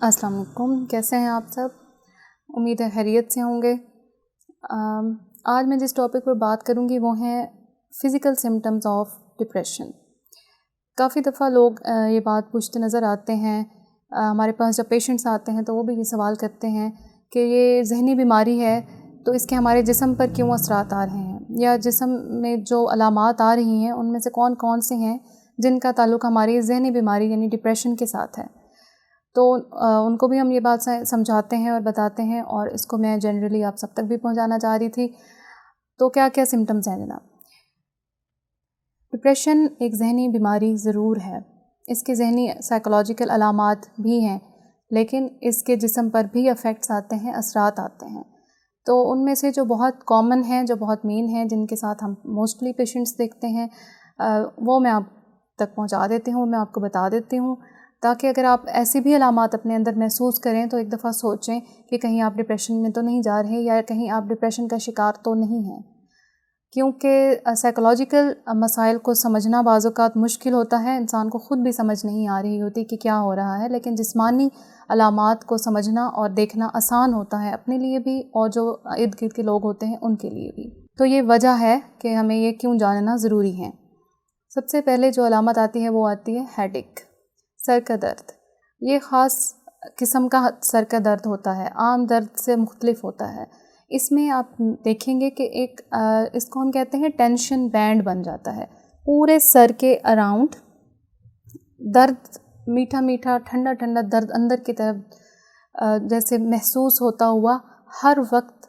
السلام علیکم، کیسے ہیں آپ سب؟ امید ہے خیریت سے ہوں گے۔ آج میں جس ٹاپک پر بات کروں گی وہ ہیں فزیکل سمٹمز آف ڈپریشن۔ کافی دفعہ لوگ یہ بات پوچھتے نظر آتے ہیں، ہمارے پاس جب پیشنٹس آتے ہیں تو وہ بھی یہ سوال کرتے ہیں کہ یہ ذہنی بیماری ہے تو اس کے ہمارے جسم پر کیوں اثرات آ رہے ہیں، یا جسم میں جو علامات آ رہی ہیں ان میں سے کون کون سے ہیں جن کا تعلق ہماری ذہنی بیماری یعنی ڈپریشن کے ساتھ ہے۔ تو ان کو بھی ہم یہ بات سمجھاتے ہیں اور بتاتے ہیں، اور اس کو میں جنرلی آپ سب تک بھی پہنچانا چاہ رہی تھی۔ تو کیا کیا سمٹمز ہیں جناب؟ ڈپریشن ایک ذہنی بیماری ضرور ہے، اس کے ذہنی سائیکولوجیکل علامات بھی ہیں، لیکن اس کے جسم پر بھی افیکٹس آتے ہیں، اثرات آتے ہیں۔ تو ان میں سے جو بہت کامن ہیں، جو بہت مین ہیں، جن کے ساتھ ہم موسٹلی پیشنٹس دیکھتے ہیں، وہ میں آپ تک پہنچا دیتی ہوں، میں آپ کو بتا دیتی ہوں، تاکہ اگر آپ ایسی بھی علامات اپنے اندر محسوس کریں تو ایک دفعہ سوچیں کہ کہیں آپ ڈپریشن میں تو نہیں جا رہے، یا کہیں آپ ڈپریشن کا شکار تو نہیں ہیں۔ کیونکہ سائیکولوجیکل مسائل کو سمجھنا بعض اوقات مشکل ہوتا ہے، انسان کو خود بھی سمجھ نہیں آ رہی ہوتی کہ کیا ہو رہا ہے، لیکن جسمانی علامات کو سمجھنا اور دیکھنا آسان ہوتا ہے اپنے لیے بھی اور جو ارد گرد کے لوگ ہوتے ہیں ان کے لیے بھی۔ تو یہ وجہ ہے کہ ہمیں یہ کیوں جاننا ضروری ہے۔ سب سے پہلے جو علامت آتی ہے وہ آتی ہے ہیڈ ایک، سر کا درد۔ یہ خاص قسم کا سر کا درد ہوتا ہے، عام درد سے مختلف ہوتا ہے۔ اس میں آپ دیکھیں گے کہ ایک اس کو ہم کہتے ہیں ٹینشن بینڈ بن جاتا ہے، پورے سر کے اراؤنڈ درد، میٹھا میٹھا ٹھنڈا ٹھنڈا درد اندر کی طرف جیسے محسوس ہوتا ہوا ہر وقت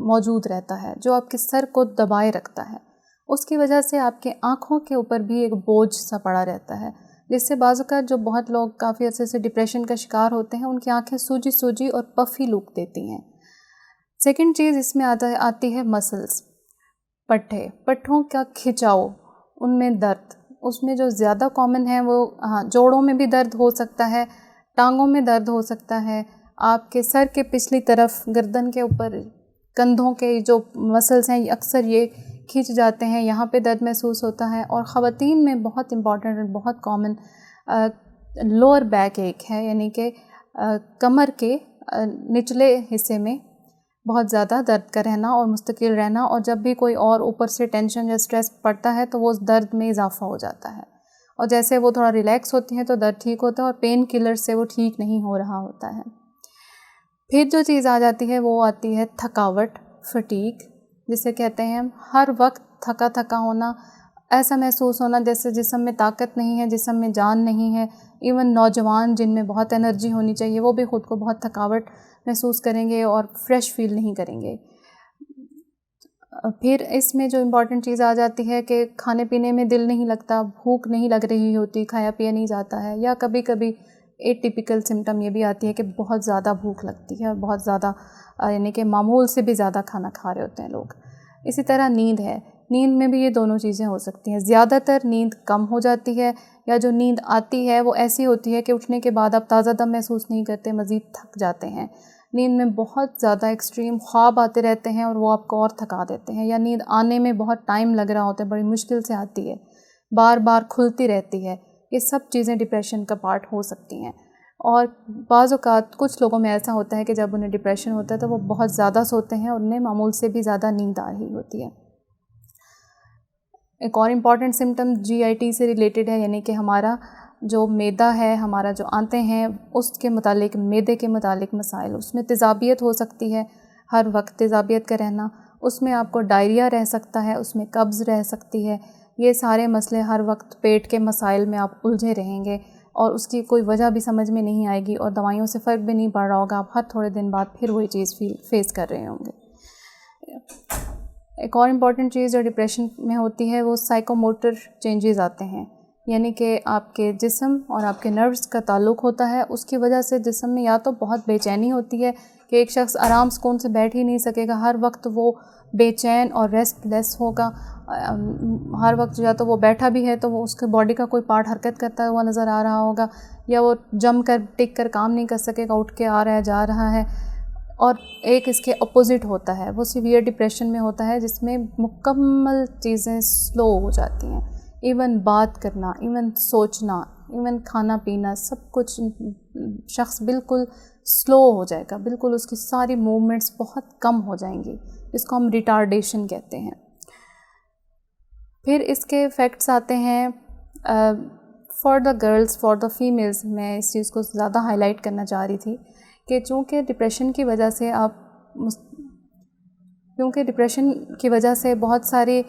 موجود رہتا ہے، جو آپ کے سر کو دبائے رکھتا ہے۔ اس کی وجہ سے آپ کے آنکھوں کے اوپر بھی ایک بوجھ سا پڑا رہتا ہے، جس سے بعض اوقات جو بہت لوگ کافی عرصے سے ڈپریشن کا شکار ہوتے ہیں ان کی آنکھیں سوجی سوجی اور پفی لک دیتی ہیں۔ سیکنڈ چیز اس میں آتی ہے مسلز، پٹھوں کا کھچاؤ، ان میں درد، اس میں جو زیادہ کامن ہے وہ جوڑوں میں بھی درد ہو سکتا ہے، ٹانگوں میں درد ہو سکتا ہے، آپ کے سر کے پچھلی طرف گردن کے اوپر کندھوں کے جو مسلز ہیں اکثر یہ کھنچ جاتے ہیں، یہاں پہ درد محسوس ہوتا ہے۔ اور خواتین میں بہت امپورٹنٹ اور بہت کامن لوور بیک ایک ہے، یعنی کہ کمر کے نچلے حصے میں بہت زیادہ درد کا رہنا اور مستقل رہنا، اور جب بھی کوئی اور اوپر سے ٹینشن یا سٹریس پڑتا ہے تو وہ اس درد میں اضافہ ہو جاتا ہے، اور جیسے وہ تھوڑا ریلیکس ہوتی ہیں تو درد ٹھیک ہوتا ہے، اور پین کلر سے وہ ٹھیک نہیں ہو رہا ہوتا ہے۔ پھر جو چیز آ جاتی ہے وہ آتی ہے تھکاوٹ، فٹیگ، جسے کہتے ہیں ہم ہر وقت تھکا تھکا ہونا، ایسا محسوس ہونا جیسے جسم میں طاقت نہیں ہے، جسم میں جان نہیں ہے۔ ایون نوجوان جن میں بہت انرجی ہونی چاہیے وہ بھی خود کو بہت تھکاوٹ محسوس کریں گے اور فریش فیل نہیں کریں گے۔ پھر اس میں جو امپورٹنٹ چیز آ جاتی ہے کہ کھانے پینے میں دل نہیں لگتا، بھوک نہیں لگ رہی ہوتی، کھایا پیا نہیں جاتا ہے، یا کبھی کبھی ایٹ ٹیپیکل سمٹم یہ بھی آتی ہے کہ بہت زیادہ بھوک لگتی ہے اور بہت زیادہ یعنی کہ معمول سے بھی زیادہ کھانا کھا رہے ہوتے ہیں لوگ۔ اسی طرح نیند ہے، نیند میں بھی یہ دونوں چیزیں ہو سکتی ہیں، زیادہ تر نیند کم ہو جاتی ہے، یا جو نیند آتی ہے وہ ایسی ہوتی ہے کہ اٹھنے کے بعد آپ تازہ دم محسوس نہیں کرتے، مزید تھک جاتے ہیں۔ نیند میں بہت زیادہ ایکسٹریم خواب آتے رہتے ہیں اور وہ آپ کو اور تھکا دیتے ہیں، یا نیند آنے میں بہت ٹائم لگ رہا ہوتا ہے، بڑی مشکل سے آتی ہے، بار بار کھلتی رہتی ہے۔ یہ سب چیزیں ڈپریشن کا پارٹ ہو سکتی ہیں۔ اور بعض اوقات کچھ لوگوں میں ایسا ہوتا ہے کہ جب انہیں ڈپریشن ہوتا ہے تو وہ بہت زیادہ سوتے ہیں اور انہیں معمول سے بھی زیادہ نیند آ رہی ہوتی ہے۔ ایک اور important symptom G I T سے ریلیٹڈ ہے، یعنی کہ ہمارا جو معدہ ہے، ہمارا جو آنتیں ہیں، اس کے متعلق، معدے کے متعلق مسائل، اس میں تیزابیت ہو سکتی ہے، ہر وقت تیزابیت کا رہنا، اس میں آپ کو ڈائریا رہ سکتا ہے، اس میں قبض رہ سکتی ہے۔ یہ سارے مسئلے ہر وقت پیٹ کے مسائل میں آپ الجھے رہیں گے اور اس کی کوئی وجہ بھی سمجھ میں نہیں آئے گی، اور دوائیوں سے فرق بھی نہیں پڑ رہا ہوگا، آپ ہر تھوڑے دن بعد پھر وہی چیز فیس کر رہے ہوں گے۔ ایک اور امپورٹنٹ چیز جو ڈپریشن میں ہوتی ہے وہ سائیکو موٹر چینجز آتے ہیں، یعنی کہ آپ کے جسم اور آپ کے نروز کا تعلق ہوتا ہے، اس کی وجہ سے جسم میں یا تو بہت بے چینی ہوتی ہے کہ ایک شخص آرام سکون سے بیٹھ ہی نہیں سکے گا، ہر وقت وہ بے چین اور ریسٹ لیس ہوگا، ہر وقت یا تو وہ بیٹھا بھی ہے تو وہ اس کے باڈی کا کوئی پارٹ حرکت کرتا ہوا نظر آ رہا ہوگا، یا وہ جم کر ٹک کر کام نہیں کر سکے گا، اٹھ کے آ رہا ہے جا رہا ہے۔ اور ایک اس کے اپوزٹ ہوتا ہے، وہ سیویئر ڈپریشن میں ہوتا ہے جس میں مکمل چیزیں سلو ہو جاتی ہیں، ایون بات کرنا، ایون سوچنا، ایون کھانا پینا، سب کچھ شخص بالکل سلو ہو جائے گا، بالکل اس کی ساری موومنٹس بہت کم ہو جائیں گی، جس کو ہم ریٹارڈیشن کہتے ہیں۔ پھر اس کے ایفیکٹس آتے ہیں for the girls, for the females. میں اس چیز کو زیادہ ہائی لائٹ کرنا چاہ رہی تھی کہ چونکہ ڈپریشن کی وجہ سے بہت ساری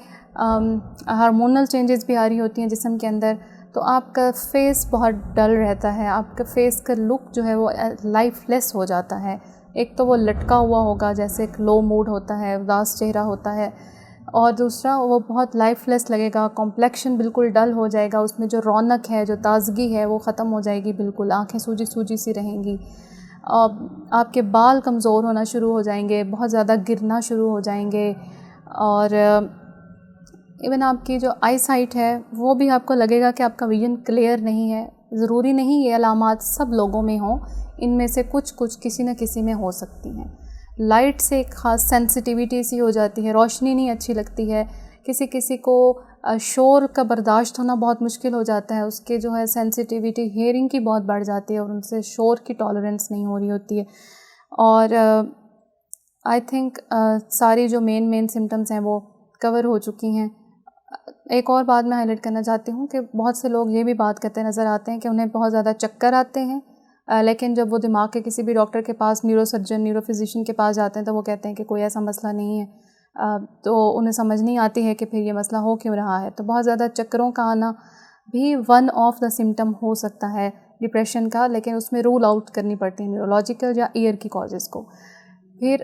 ہارمونل چینجز بھی آ رہی ہوتی ہیں جسم کے اندر، تو آپ کا فیس بہت ڈل رہتا ہے، آپ کا فیس کا لک جو ہے وہ لائف لیس ہو جاتا ہے۔ ایک تو وہ لٹکا ہوا ہوگا، جیسے ایک لو موڈ ہوتا ہے، اداس چہرہ ہوتا ہے، اور دوسرا وہ بہت لائف لیس لگے گا، کمپلیکشن بالکل ڈل ہو جائے گا، اس میں جو رونق ہے، جو تازگی ہے وہ ختم ہو جائے گی، بالکل آنکھیں سوجی سوجی سی رہیں گی، آپ کے بال کمزور ہونا شروع ہو جائیں گے، بہت زیادہ گرنا شروع ہو جائیں گے، اور ایون آپ کی جو آئی سائٹ ہے وہ بھی آپ کو لگے گا کہ آپ کا ویژن کلیئر نہیں ہے۔ ضروری نہیں یہ علامات سب لوگوں میں ہوں، ان میں سے کچھ کسی نہ کسی میں ہو سکتی ہیں۔ لائٹ سے ایک خاص سینسٹیویٹی سی ہو جاتی ہے، روشنی نہیں اچھی لگتی ہے، کسی کو شور کا برداشت ہونا بہت مشکل ہو جاتا ہے، اس کے جو ہے سینسٹیویٹی ہیئرنگ کی بہت بڑھ جاتی ہے اور ان سے شور کی ٹالرنس نہیں ہو رہی ہوتی ہے، اور آئی تھنک ساری جو مین سمٹمز ہیں وہ کور ہو چکی ہیں۔ ایک اور بات میں ہائی لائٹ کرنا چاہتی ہوں کہ بہت سے لوگ یہ بھی بات کرتے نظر آتے ہیں کہ انہیں بہت زیادہ چکر آتے ہیں، لیکن جب وہ دماغ کے کسی بھی ڈاکٹر کے پاس، نیورو سرجن، نیورو فزیشین کے پاس جاتے ہیں تو وہ کہتے ہیں کہ کوئی ایسا مسئلہ نہیں ہے، تو انہیں سمجھ نہیں آتی ہے کہ پھر یہ مسئلہ ہو کیوں رہا ہے۔ تو بہت زیادہ چکروں کا آنا بھی ون آف دا سمٹم ہو سکتا ہے ڈپریشن کا، لیکن اس میں رول آؤٹ کرنی پڑتی ہے نیورولوجیکل یا ایئر کی کازز کو۔ پھر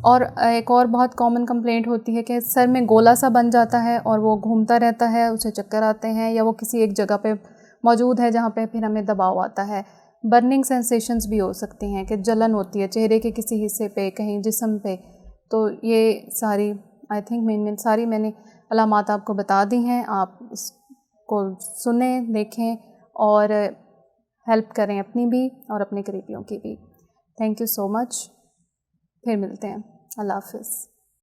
اور ایک اور بہت کامن کمپلینٹ ہوتی ہے کہ سر میں گولا سا بن جاتا ہے اور وہ گھومتا رہتا ہے، اسے چکر آتے ہیں، یا وہ کسی ایک جگہ پہ موجود ہے جہاں پہ پھر ہمیں دباؤ آتا ہے۔ برننگ سینسیشنز بھی ہو سکتی ہیں کہ جلن ہوتی ہے چہرے کے کسی حصے پہ، کہیں جسم پہ۔ تو یہ ساری آئی تھنک ساری میں نے علامات آپ کو بتا دی ہیں، آپ اس کو سنیں، دیکھیں اور ہیلپ کریں اپنی بھی اور اپنے قریبیوں کی بھی۔ تھینک یو سو مچ، پھر ملتے ہیں، اللہ حافظ۔